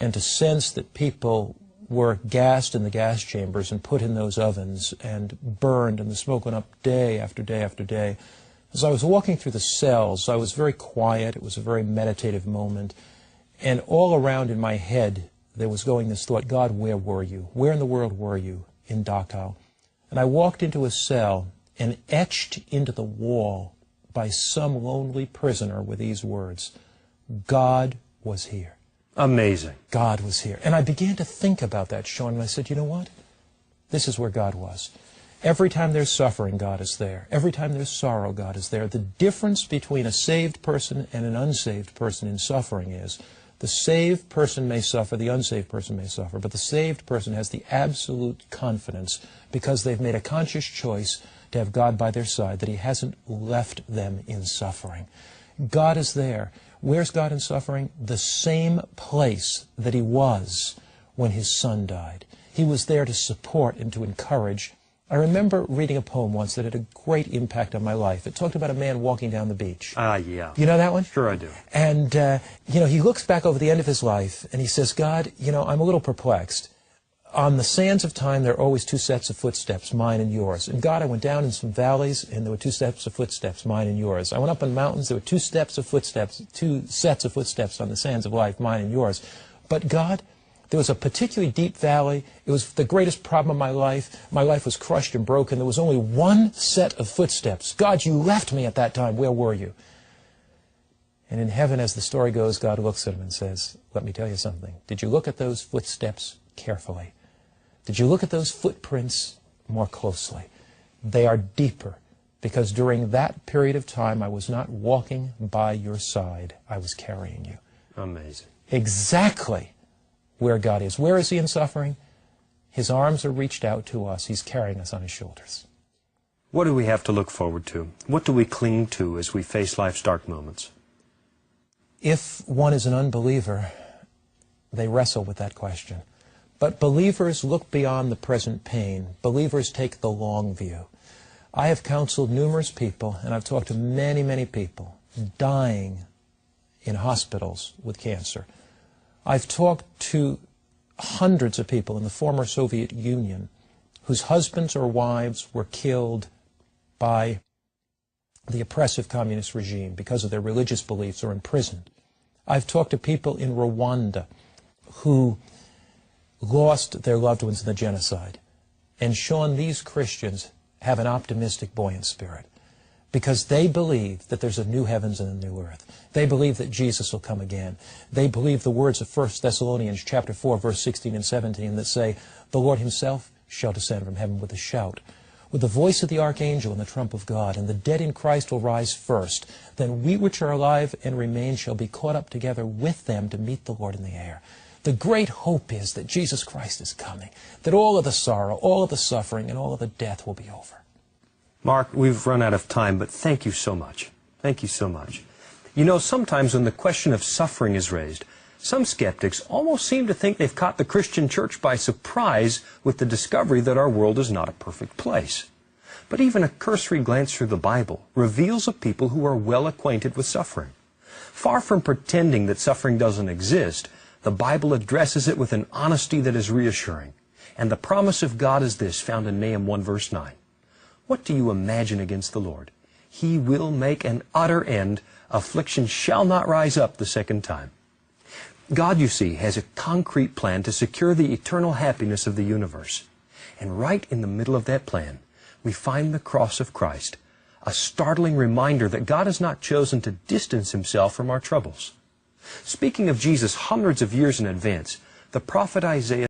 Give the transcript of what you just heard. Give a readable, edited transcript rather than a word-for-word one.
and to sense that people were gassed in the gas chambers and put in those ovens and burned, and the smoke went up day after day after day. As I was walking through the cells, I was very quiet. It was a very meditative moment. And all around in my head, there was going this thought, God, where were you? Where in the world were you in Dachau? And I walked into a cell, and etched into the wall by some lonely prisoner were these words, God was here. Amazing. God was here. And I began to think about that, Shawn, and I said, you know what? This is where God was. Every time there's suffering, God is there. Every time there's sorrow, God is there. The difference between a saved person and an unsaved person in suffering is the saved person may suffer, the unsaved person may suffer, but the saved person has the absolute confidence, because they've made a conscious choice to have God by their side, that He hasn't left them in suffering. God is there. Where's God in suffering? The same place that He was when His Son died. He was there to support and to encourage. I remember reading a poem once that had a great impact on my life. It talked about a man walking down the beach. Yeah. You know that one? Sure I do. And, he looks back over the end of his life and he says, God, I'm a little perplexed. On the sands of time, there are always two sets of footsteps, mine and yours. And God, I went down in some valleys and there were two sets of footsteps, mine and yours. I went up in mountains, there were two sets of footsteps on the sands of life, mine and yours. But God, there was a particularly deep valley. It was the greatest problem of my life. My life was crushed and broken. There was only one set of footsteps. God, you left me at that time. Where were you? And in heaven, as the story goes, God looks at him and says, let me tell you something. Did you look at those footsteps carefully? Did you look at those footprints more closely? They are deeper, because during that period of time, I was not walking by your side. I was carrying you. Amazing. Exactly where God is. Where is He in suffering? His arms are reached out to us. He's carrying us on His shoulders. What do we have to look forward to? What do we cling to as we face life's dark moments? If one is an unbeliever, they wrestle with that question. But believers look beyond the present pain. Believers take the long view. I have counseled numerous people, and I've talked to many, many people dying in hospitals with cancer. I've talked to hundreds of people in the former Soviet Union whose husbands or wives were killed by the oppressive communist regime because of their religious beliefs or imprisoned. I've talked to people in Rwanda who lost their loved ones in the genocide. And Shawn, these Christians have an optimistic, buoyant spirit, because they believe that there's a new heavens and a new earth. They believe that Jesus will come again. They believe the words of 1 Thessalonians chapter 4, verse 16 and 17 that say, the Lord Himself shall descend from heaven with a shout, with the voice of the archangel and the trump of God, and the dead in Christ will rise first. Then we which are alive and remain shall be caught up together with them to meet the Lord in the air. The great hope is that Jesus Christ is coming, that all of the sorrow, all of the suffering, and all of the death will be over. Mark, we've run out of time, but thank you so much. Thank you so much. You know, sometimes when the question of suffering is raised, some skeptics almost seem to think they've caught the Christian church by surprise with the discovery that our world is not a perfect place. But even a cursory glance through the Bible reveals a people who are well acquainted with suffering. Far from pretending that suffering doesn't exist, the Bible addresses it with an honesty that is reassuring. And the promise of God is this, found in Nahum 1 verse 9. What do you imagine against the Lord? He will make an utter end. Affliction shall not rise up the second time. God, you see, has a concrete plan to secure the eternal happiness of the universe. And right in the middle of that plan, we find the cross of Christ, a startling reminder that God has not chosen to distance Himself from our troubles. Speaking of Jesus hundreds of years in advance, the prophet Isaiah